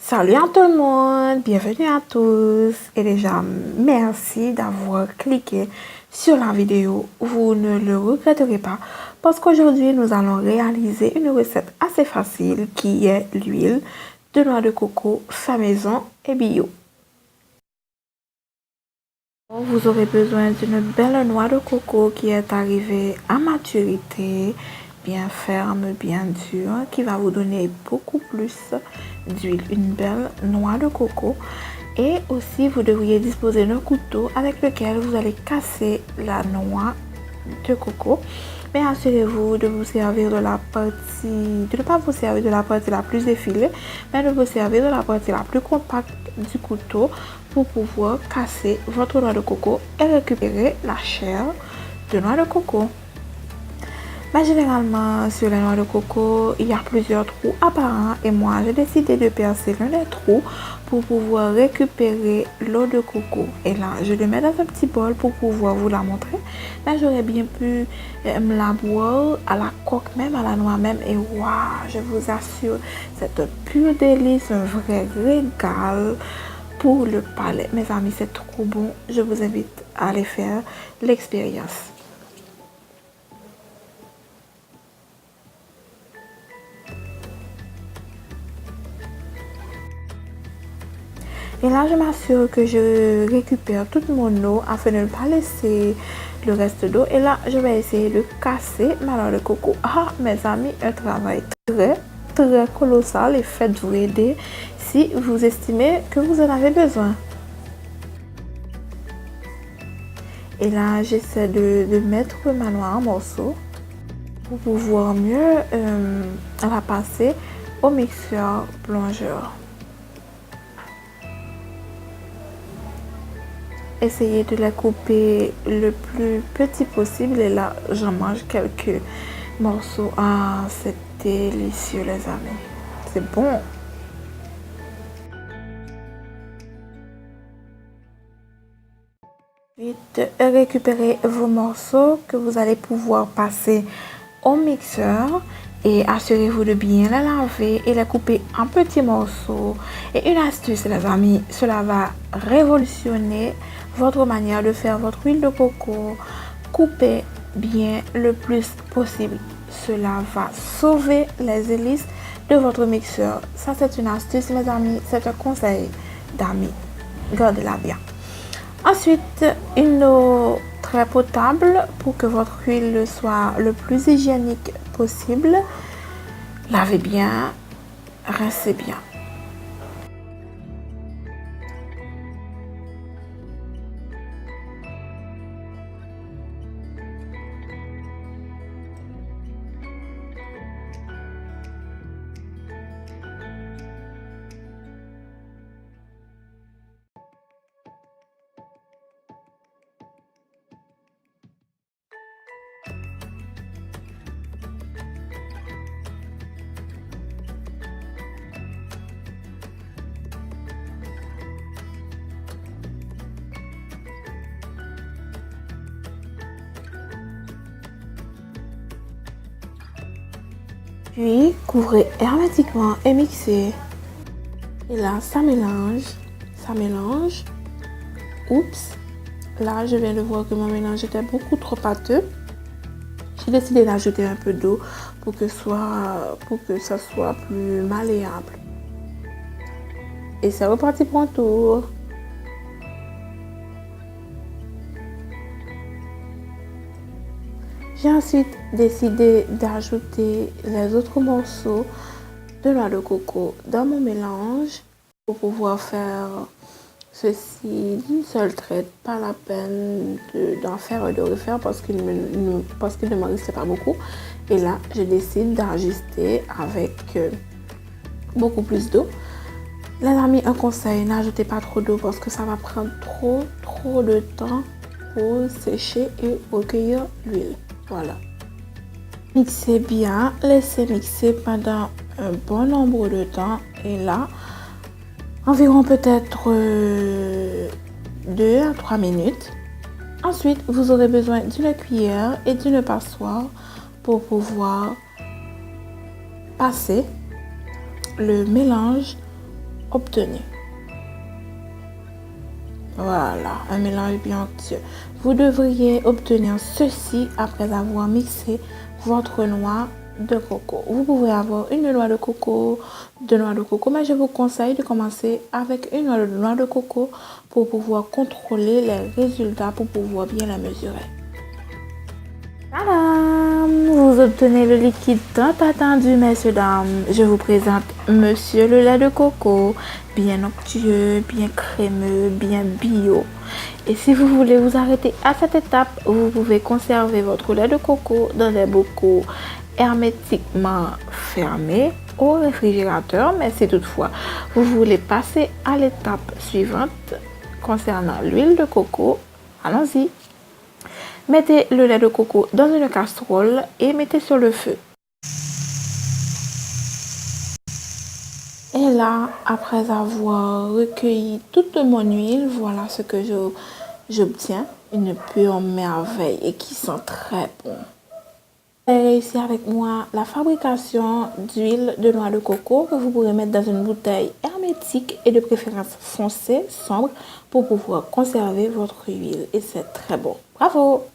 Salut à tout le monde, bienvenue à tous et déjà merci d'avoir cliqué sur la vidéo. Vous ne le regretterez pas parce qu'aujourd'hui nous allons réaliser une recette assez facile qui est l'huile de noix de coco fait maison et bio. Vous aurez besoin d'une belle noix de coco qui est arrivée à maturité, bien ferme, bien dure, qui va vous donner beaucoup plus d'huile. Une belle noix de coco. Et aussi, vous devriez disposer d'un couteau avec lequel vous allez casser la noix de coco. Mais assurez-vous de vous servir de ne pas vous servir de la partie la plus effilée, mais de vous servir de la partie la plus compacte du couteau pour pouvoir casser votre noix de coco et récupérer la chair de noix de coco. Mais généralement, sur les noix de coco, il y a plusieurs trous apparents et moi, j'ai décidé de percer l'un des trous pour pouvoir récupérer l'eau de coco. Et là, je le mets dans un petit bol pour pouvoir vous la montrer. Mais j'aurais bien pu me la boire à la coque même, à la noix même. Et waouh, je vous assure, c'est un pur délice, un vrai régal pour le palais. Mes amis, c'est trop bon. Je vous invite à aller faire l'expérience. Et là, je m'assure que je récupère toute mon eau afin de ne pas laisser le reste d'eau. Et là, je vais essayer de casser ma noix de coco. Ah, mes amis, un travail très colossal et faites-vous aider si vous estimez que vous en avez besoin. Et là, j'essaie de mettre ma noix en morceaux pour pouvoir mieux la passer au mixeur plongeur. Essayez de la couper le plus petit possible et là j'en mange quelques morceaux. Ah, c'est délicieux les amis, c'est bon. Vite récupérez vos morceaux que vous allez pouvoir passer au mixeur et assurez-vous de bien les laver et les couper en petits morceaux. Et une astuce les amis, cela va révolutionner votre manière de faire votre huile de coco. Coupez bien le plus possible. Cela va sauver les hélices de votre mixeur. Ça c'est une astuce mes amis, c'est un conseil d'amis. Gardez-la bien. Ensuite, une eau très potable pour que votre huile soit le plus hygiénique possible. Lavez bien, rincez bien. Puis, couvrez hermétiquement et mixez. Et là, ça mélange. Oups, là, je viens de voir que mon mélange était beaucoup trop pâteux. J'ai décidé d'ajouter un peu d'eau pour que ça soit plus malléable. Et c'est reparti pour un tour. J'ai ensuite décidé d'ajouter les autres morceaux de noix de coco dans mon mélange pour pouvoir faire ceci d'une seule traite. Pas la peine d'en faire et de refaire parce qu'il ne m'en restait pas beaucoup. Et là, je décide d'ajuster avec beaucoup plus d'eau. Les amis, un conseil, n'ajoutez pas trop d'eau parce que ça va prendre trop de temps pour sécher et recueillir l'huile. Voilà. Mixez bien, laissez mixer pendant un bon nombre de temps et là, environ peut-être 2 à 3 minutes. Ensuite, vous aurez besoin d'une cuillère et d'une passoire pour pouvoir passer le mélange obtenu. Voilà, un mélange bien onctueux. Vous devriez obtenir ceci après avoir mixé votre noix de coco. Vous pouvez avoir une noix de coco, deux noix de coco, mais je vous conseille de commencer avec une noix de coco pour pouvoir contrôler les résultats, pour pouvoir bien la mesurer. Tadam! Vous obtenez le liquide tant attendu, messieurs, dames. Je vous présente monsieur le lait de coco, bien onctueux, bien crémeux, bien bio. Et si vous voulez vous arrêter à cette étape, vous pouvez conserver votre lait de coco dans des bocaux hermétiquement fermés au réfrigérateur. Mais si toutefois vous voulez passer à l'étape suivante concernant l'huile de coco, allons-y. Mettez le lait de coco dans une casserole et mettez sur le feu. Et là, après avoir recueilli toute mon huile, voilà ce que j'obtiens. Une pure merveille et qui sent très bon. Vous avez réussi avec moi la fabrication d'huile de noix de coco que vous pourrez mettre dans une bouteille hermétique et de préférence foncée, sombre, pour pouvoir conserver votre huile. Et c'est très bon. Bravo!